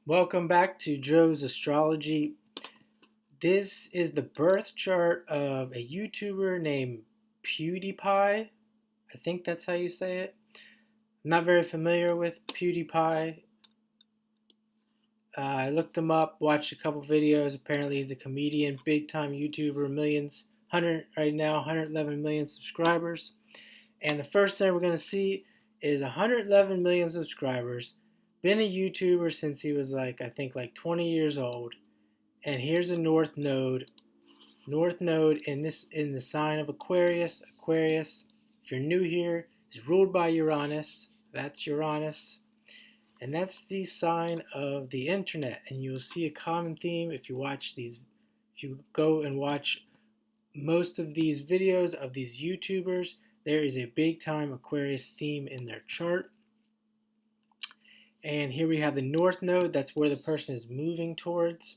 Welcome back to Joe's Astrology. This is the birth chart of a YouTuber named PewDiePie. I think that's how you say it. I'm not very familiar with PewDiePie. I looked him up, watched a couple videos. Apparently, he's a comedian, big time YouTuber, millions, 100 right now, 111 million subscribers. And the first thing we're going to see is 111 million subscribers. Been a YouTuber since he was I think 20 years old. And here's a north node. North node in the sign of Aquarius. Aquarius, if you're new here, is ruled by Uranus. That's Uranus. And that's the sign of the internet. And you'll see a common theme if you go and watch most of these videos of these YouTubers, there is a big time Aquarius theme in their chart. And here we have the north node, that's where the person is moving towards.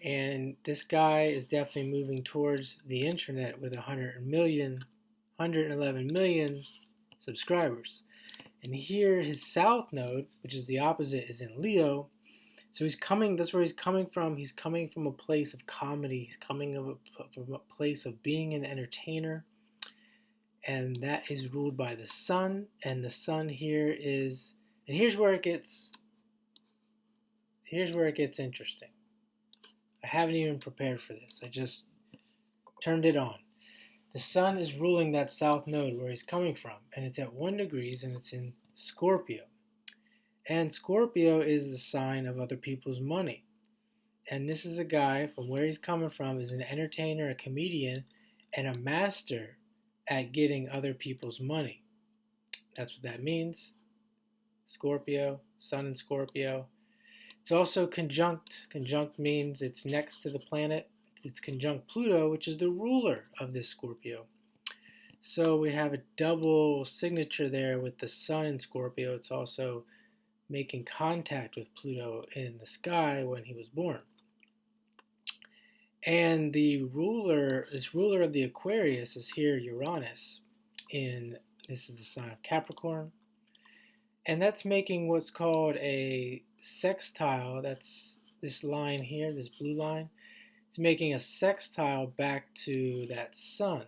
And this guy is definitely moving towards the internet with 111 million subscribers. And here his south node, which is the opposite, is in Leo. So that's where he's coming from. He's coming from a place of comedy. He's coming from a place of being an entertainer. And that is ruled by the sun. And the sun here is, and here's where it gets interesting. I haven't even prepared for this. I just turned it on. The sun is ruling that south node where he's coming from, and it's at 1 degrees and it's in Scorpio. And Scorpio is the sign of other people's money. And this is a guy from where he's coming from is an entertainer, a comedian, and a master at getting other people's money. That's what that means. Scorpio, sun in Scorpio. It's also conjunct. Conjunct means it's next to the planet. It's conjunct Pluto, which is the ruler of this Scorpio. So we have a double signature there with the sun in Scorpio. It's also making contact with Pluto in the sky when he was born. And this ruler of the Aquarius is here, Uranus. This is the sign of Capricorn. And that's making what's called a sextile. That's this line here, this blue line. It's making a sextile back to that sun.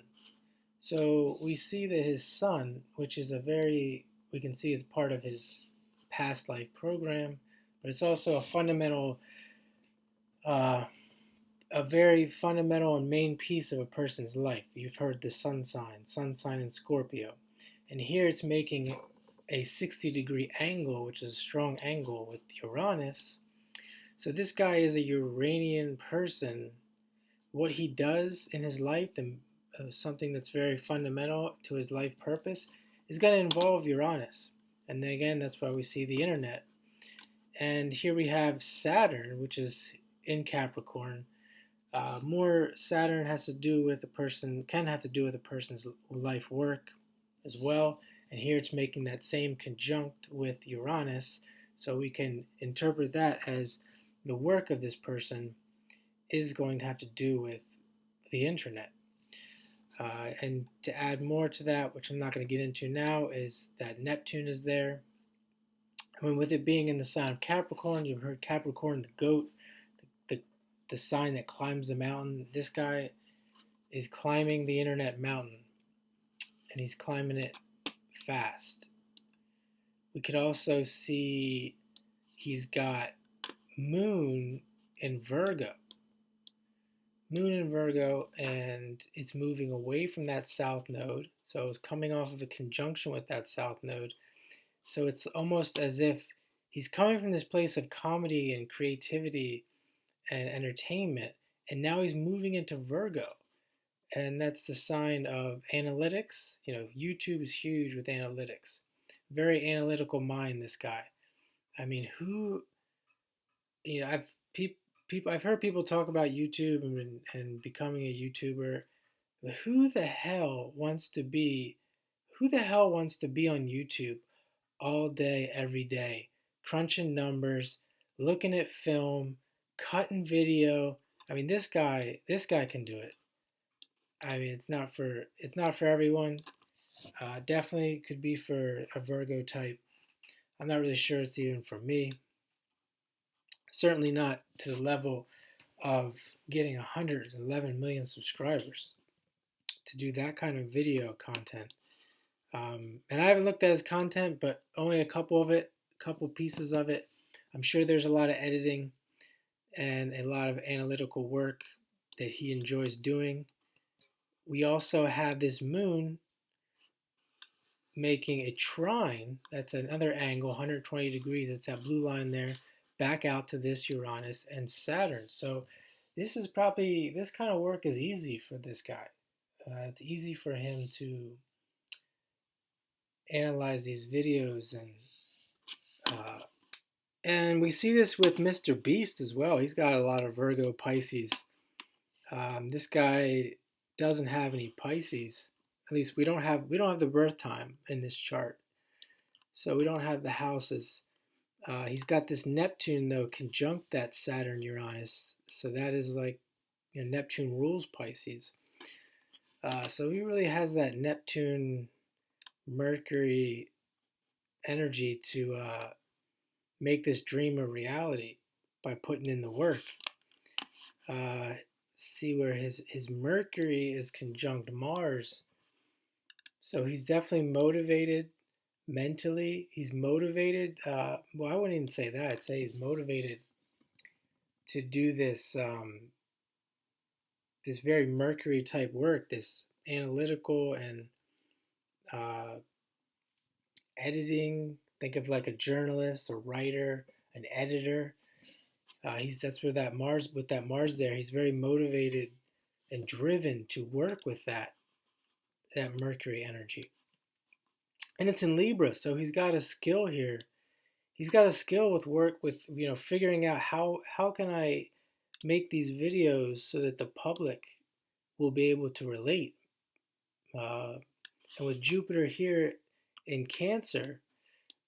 So we see that his sun, which is we can see it's part of his past life program, but it's also a very fundamental and main piece of a person's life. You've heard the sun sign in Scorpio. And here it's making a 60-degree angle, which is a strong angle with Uranus. So this guy is a Uranian person. What he does in his life, something that's very fundamental to his life purpose, is going to involve Uranus. And then again, that's why we see the internet. And here we have Saturn, which is in Capricorn. More Saturn has to do with can have to do with a person's life work as well. And here it's making that same conjunct with Uranus. So we can interpret that as the work of this person is going to have to do with the internet. And to add more to that, which I'm not going to get into now, is that Neptune is there. I mean, with it being in the sign of Capricorn, you've heard Capricorn, the goat, the sign that climbs the mountain. This guy is climbing the internet mountain, and he's climbing it fast. We could also see he's got Moon in Virgo. Moon in Virgo, and it's moving away from that south node. So it's coming off of a conjunction with that south node. So it's almost as if he's coming from this place of comedy and creativity and entertainment, and now he's moving into Virgo. And that's the sign of analytics. YouTube is huge with analytics. Very analytical mind, this guy. I mean, I've heard people talk about YouTube and becoming a YouTuber, but who the hell wants to be on YouTube all day, every day, crunching numbers, looking at film, cutting video? I mean, this guy can do it. I mean, it's not for everyone. Definitely could be for a Virgo type. I'm not really sure it's even for me. Certainly not to the level of getting 111 million subscribers to do that kind of video content. And I haven't looked at his content, but only a couple pieces of it. I'm sure there's a lot of editing and a lot of analytical work that he enjoys doing. We also have this moon making a trine. That's another angle, 120 degrees. It's that blue line there, back out to this Uranus and Saturn. So this kind of work is easy for this guy. It's easy for him to analyze these videos, and we see this with Mr. Beast as well. He's got a lot of Virgo Pisces. This guy doesn't have any Pisces. At least we don't have the birth time in this chart, so we don't have the houses. He's got this Neptune though conjunct that Saturn Uranus, so that is like, Neptune rules Pisces. So he really has that Neptune Mercury energy to make this dream a reality by putting in the work. See where his Mercury is conjunct Mars, so he's definitely motivated mentally. He's motivated. Well, I wouldn't even say that. I'd say he's motivated to do this this very Mercury type work, this analytical and editing. Think of like a journalist, a writer, an editor. That's where that Mars, with that Mars there, he's very motivated and driven to work with that Mercury energy. And it's in Libra, so he's got a skill here. He's got a skill with work with, figuring out how can I make these videos so that the public will be able to relate. And with Jupiter here in Cancer,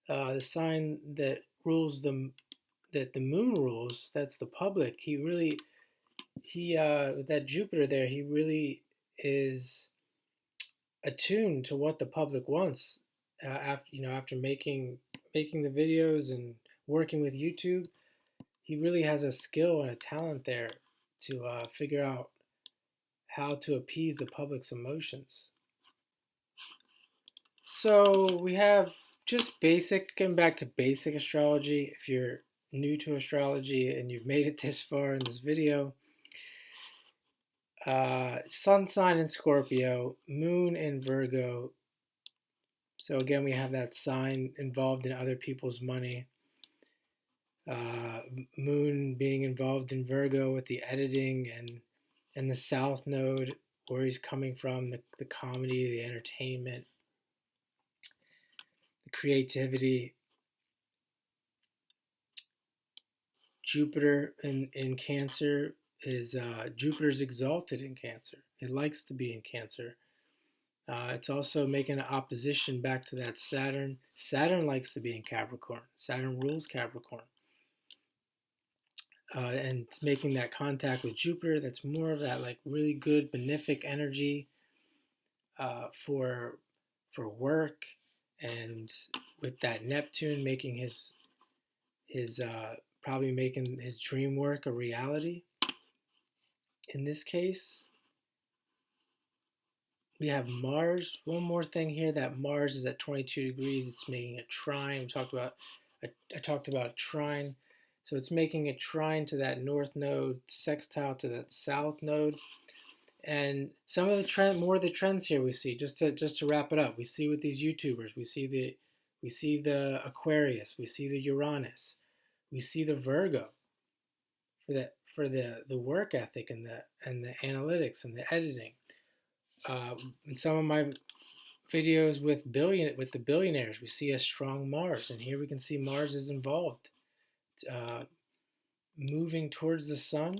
the sign that rules that the moon rules, that's the public. With that Jupiter there, he really is attuned to what the public wants. After making the videos and working with YouTube, he really has a skill and a talent there to figure out how to appease the public's emotions. So we have just getting back to basic astrology. If you're new to astrology and you've made it this far in this video, sun sign in Scorpio, moon in Virgo. So again, we have that sign involved in other people's money. Moon being involved in Virgo with the editing and the South Node, where he's coming from, the comedy, the entertainment, the creativity. Jupiter in Cancer is Jupiter's exalted in Cancer. It likes to be in Cancer. It's also making an opposition back to that Saturn. Saturn likes to be in Capricorn. Saturn rules Capricorn. And making that contact with Jupiter, that's more of that like really good benefic energy for work, and with that Neptune making his probably making his dream work a reality. In this case, we have Mars. One more thing here, that Mars is at 22 degrees. It's making a trine. I talked about a trine. So it's making a trine to that north node, sextile to that south node. And some of the trends here we see, just to wrap it up. We see with these YouTubers, we see the Aquarius, we see the Uranus, we see the Virgo for the work ethic and the analytics and the editing. In some of my videos with the billionaires, we see a strong Mars, and here we can see Mars is involved, moving towards the Sun.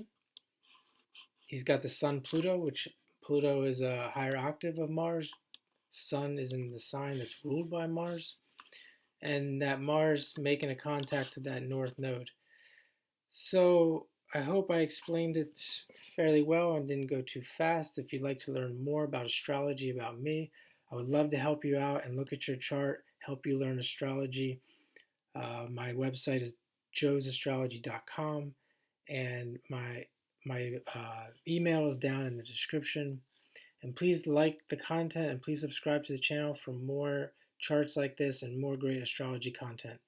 He's got the Sun Pluto, which Pluto is a higher octave of Mars. Sun is in the sign that's ruled by Mars, and that Mars making a contact to that north node. So I hope I explained it fairly well and didn't go too fast. If you'd like to learn more about astrology, about me, I would love to help you out and look at your chart, help you learn astrology. My website is joeastrology.com, and my email is down in the description. And please like the content and please subscribe to the channel for more charts like this and more great astrology content.